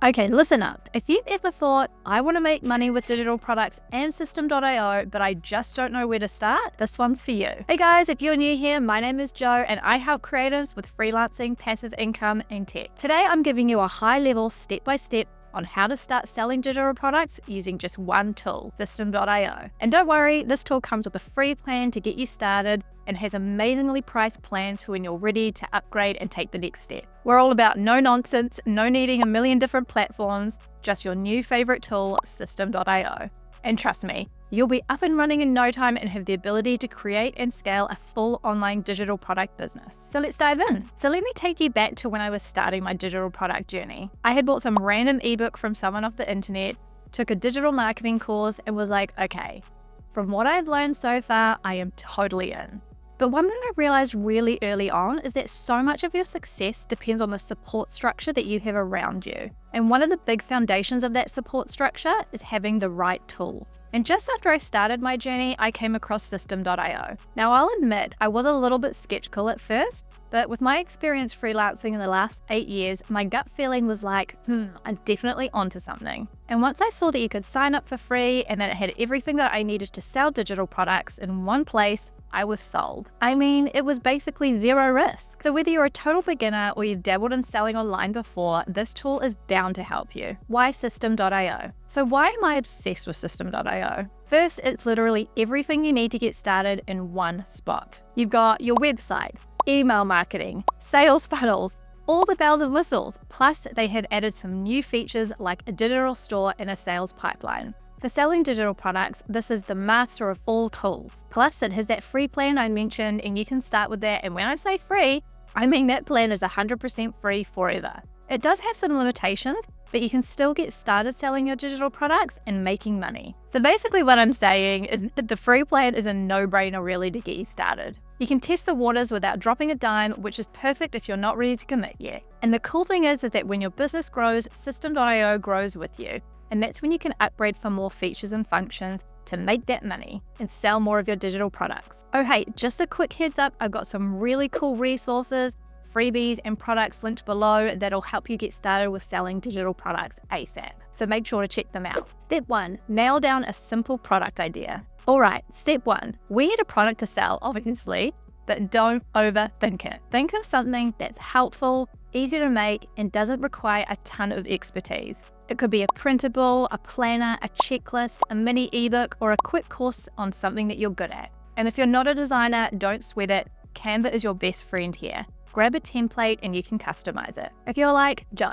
Okay, listen up. If you've ever thought, I want to make money with digital products and Systemeio, but I just don't know where to start, this one's for you. Hey guys, if you're new here, my name is Jo and I help creators with freelancing, passive income, and tech. Today, I'm giving you a high-level, step-by-step on how to start selling digital products using just one tool, Systemeio. And don't worry, this tool comes with a free plan to get you started and has amazingly priced plans for when you're ready to upgrade and take the next step. We're all about no nonsense, no needing a million different platforms, just your new favorite tool, Systemeio. And trust me, you'll be up and running in no time and have the ability to create and scale a full online digital product business. So let's dive in. So let me take you back to when I was starting my digital product journey. I had bought some random ebook from someone off the internet, took a digital marketing course, and was like, okay, from what I've learned so far, I am totally in. But one thing I realized really early on is that so much of your success depends on the support structure that you have around you. And one of the big foundations of that support structure is having the right tools. And just after I started my journey, I came across Systemeio. Now, I'll admit, I was a little bit skeptical at first, but with my experience freelancing in the last 8 years, my gut feeling was like, I'm definitely onto something. And once I saw that you could sign up for free and that it had everything that I needed to sell digital products in one place, I was sold. I mean, it was basically zero risk. So whether you're a total beginner or you've dabbled in selling online before, this tool is bound to help you. Why Systemeio? So why am I obsessed with Systemeio? First, it's literally everything you need to get started in one spot. You've got your website, email marketing, sales funnels, all the bells and whistles. Plus, they had added some new features like a digital store and a sales pipeline. For selling digital products, this is the master of all tools. Plus, it has that free plan I mentioned, and you can start with that. And when I say free, I mean that plan is 100% free forever. It does have some limitations, but you can still get started selling your digital products and making money. So basically what I'm saying is that the free plan is a no-brainer really to get you started. You can test the waters without dropping a dime, which is perfect if you're not ready to commit yet. And the cool thing is that when your business grows, Systemeio grows with you. And that's when you can upgrade for more features and functions to make that money and sell more of your digital products. Oh hey, just a quick heads up, I've got some really cool resources, freebies, and products linked below that'll help you get started with selling digital products ASAP. So make sure to check them out. Step 1, nail down a simple product idea. All right, step 1, we need a product to sell, obviously, but don't overthink it. Think of something that's helpful, easy to make, and doesn't require a ton of expertise. It could be a printable, a planner, a checklist, a mini ebook, or a quick course on something that you're good at. And if you're not a designer, don't sweat it. Canva is your best friend here. Grab a template and you can customize it. If you're like, Jo,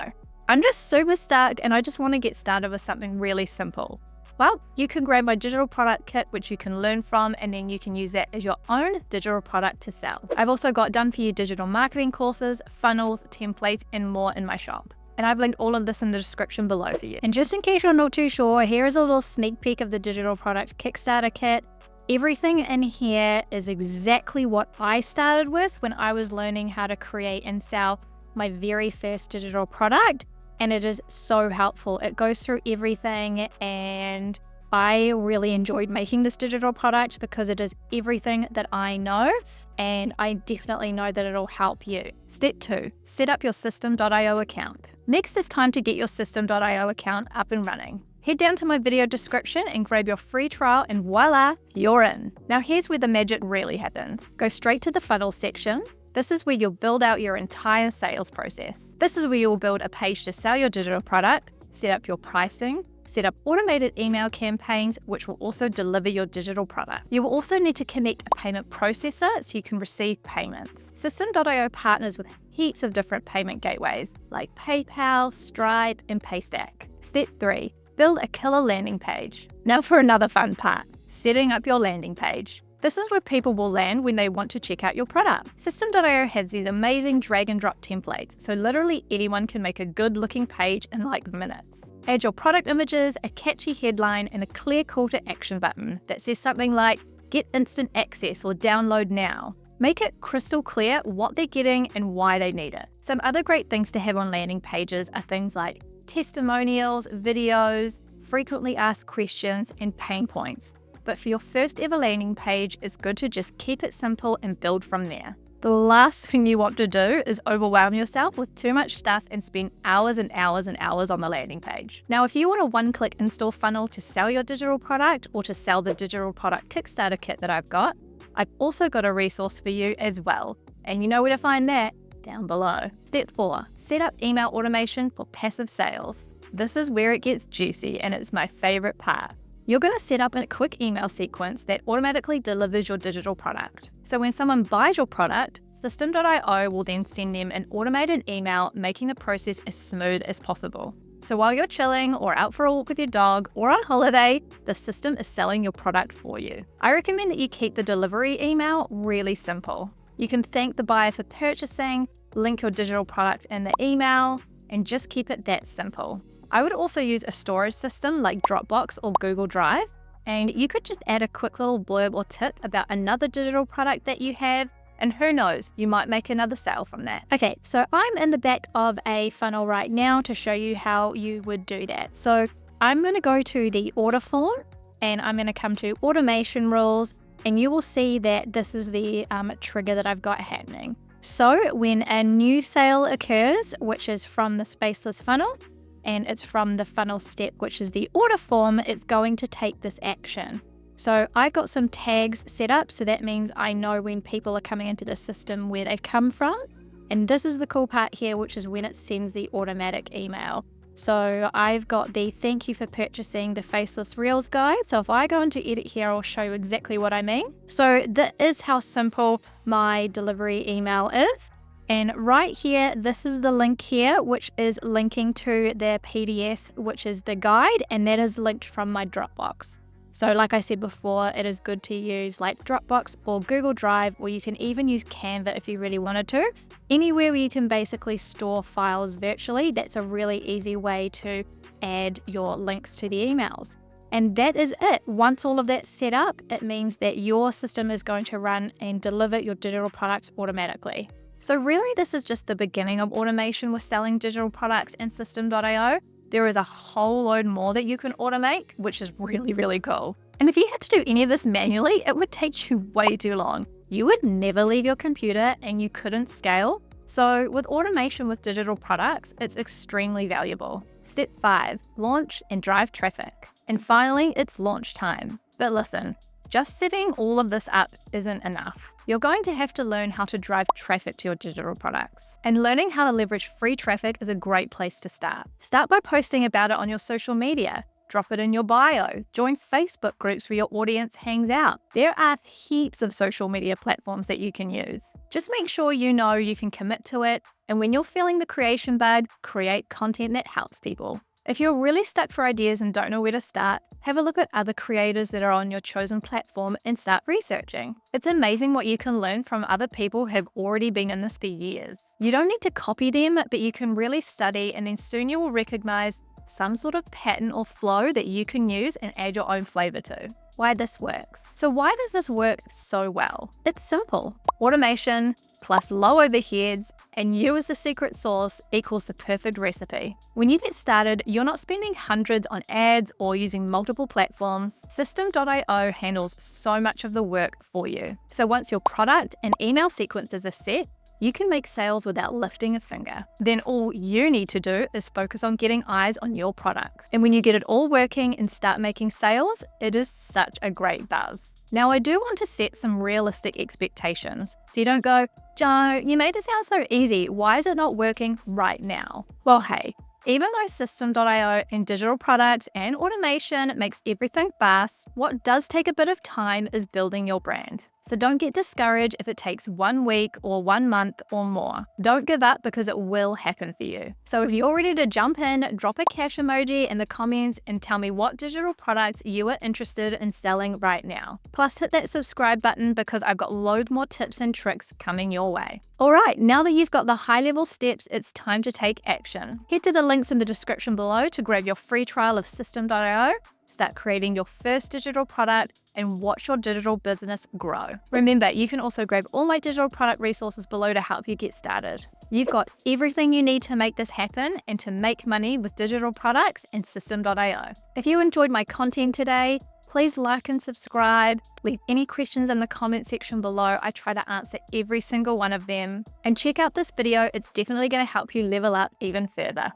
I'm just super stuck and I just want to get started with something really simple. Well, you can grab my digital product kit, which you can learn from, and then you can use that as your own digital product to sell. I've also got done for you digital marketing courses, funnels, templates, and more in my shop. And I've linked all of this in the description below for you. And just in case you're not too sure, here is a little sneak peek of the digital product Kickstarter kit. Everything in here is exactly what I started with when I was learning how to create and sell my very first digital product. And it is so helpful. It goes through everything, and I really enjoyed making this digital product because it is everything that I know, and I definitely know that it'll help you. Step 2, set up your Systemeio account. Next, it's time to get your Systemeio account up and running. Head down to my video description and grab your free trial, and voila, you're in. Now here's where the magic really happens. Go straight to the funnel section. This is where you'll build out your entire sales process. This is where you'll build a page to sell your digital product, set up your pricing, set up automated email campaigns, which will also deliver your digital product. You will also need to connect a payment processor so you can receive payments. Systemeio partners with heaps of different payment gateways like PayPal, Stripe, and Paystack. Step 3, build a killer landing page. Now for another fun part, setting up your landing page. This is where people will land when they want to check out your product. Systemeio has these amazing drag and drop templates, so literally anyone can make a good looking page in like minutes. Add your product images, a catchy headline, and a clear call to action button that says something like, get instant access or download now. Make it crystal clear what they're getting and why they need it. Some other great things to have on landing pages are things like testimonials, videos, frequently asked questions, and pain points. But for your first ever landing page, it's good to just keep it simple and build from there. The last thing you want to do is overwhelm yourself with too much stuff and spend hours and hours and hours on the landing page. Now, if you want a one-click install funnel to sell your digital product or to sell the digital product Kickstarter kit that I've also got a resource for you as well. And you know where to find that? Down below. Step 4, set up email automation for passive sales. This is where it gets juicy and it's my favorite part. You're going to set up a quick email sequence that automatically delivers your digital product. So when someone buys your product, Systemeio will then send them an automated email, making the process as smooth as possible. So while you're chilling or out for a walk with your dog or on holiday, the system is selling your product for you. I recommend that you keep the delivery email really simple. You can thank the buyer for purchasing, link your digital product in the email, and just keep it that simple. I would also use a storage system like Dropbox or Google Drive, and you could just add a quick little blurb or tip about another digital product that you have, and who knows, you might make another sale from that. Okay, so I'm in the back of a funnel right now to show you how you would do that. So I'm going to go to the order form, and I'm going to come to automation rules, and you will see that this is the trigger that I've got happening. So when a new sale occurs, which is from the spaceless funnel, and it's from the funnel step, which is the order form, it's going to take this action. So I got some tags set up, so that means I know when people are coming into the system where they've come from. And this is the cool part here, which is when it sends the automatic email. So I've got the thank you for purchasing the Faceless Reels guide. So if I go into edit here, I'll show you exactly what I mean. So that is how simple my delivery email is. And right here, this is the link here, which is linking to the PDF, which is the guide, and that is linked from my Dropbox. So like I said before, it is good to use like Dropbox or Google Drive, or you can even use Canva if you really wanted to. Anywhere where you can basically store files virtually, that's a really easy way to add your links to the emails. And that is it. Once all of that's set up, it means that your system is going to run and deliver your digital products automatically. So really, this is just the beginning of automation with selling digital products in Systemeio. There is a whole load more that you can automate, which is really, really cool. And if you had to do any of this manually, it would take you way too long. You would never leave your computer and you couldn't scale. So with automation with digital products, it's extremely valuable. Step 5, launch and drive traffic. And finally, it's launch time. But listen, just setting all of this up isn't enough. You're going to have to learn how to drive traffic to your digital products. And learning how to leverage free traffic is a great place to start. Start by posting about it on your social media. Drop it in your bio. Join Facebook groups where your audience hangs out. There are heaps of social media platforms that you can use. Just make sure you know you can commit to it. And when you're feeling the creation bug, create content that helps people. If you're really stuck for ideas and don't know where to start, have a look at other creators that are on your chosen platform and start researching. It's amazing what you can learn from other people who have already been in this for years. You don't need to copy them, but you can really study, and then soon you will recognize some sort of pattern or flow that you can use and add your own flavor to. Why this works. So why does this work so well? It's simple. Automation plus low overheads and you as the secret sauce equals the perfect recipe. When you get started, you're not spending hundreds on ads or using multiple platforms. Systemeio handles so much of the work for you. So once your product and email sequences are set, you can make sales without lifting a finger. Then all you need to do is focus on getting eyes on your products. And when you get it all working and start making sales, it is such a great buzz. Now, I do want to set some realistic expectations. So you don't go, Joe, you made it sound so easy. Why is it not working right now? Well, hey, even though Systemeio and digital products and automation makes everything fast, what does take a bit of time is building your brand. So don't get discouraged if it takes 1 week or 1 month or more. Don't give up because it will happen for you. So if you're ready to jump in, drop a cash emoji in the comments and tell me what digital products you are interested in selling right now. Plus hit that subscribe button because I've got loads more tips and tricks coming your way. All right, now that you've got the high-level steps, it's time to take action. Head to the links in the description below to grab your free trial of Systemeio, start creating your first digital product, and watch your digital business grow. Remember, you can also grab all my digital product resources below to help you get started. You've got everything you need to make this happen and to make money with digital products and Systemeio. If you enjoyed my content today, Please like and subscribe. Leave any questions in the comment section below. I try to answer every single one of them. And check out this video. It's definitely going to help you level up even further.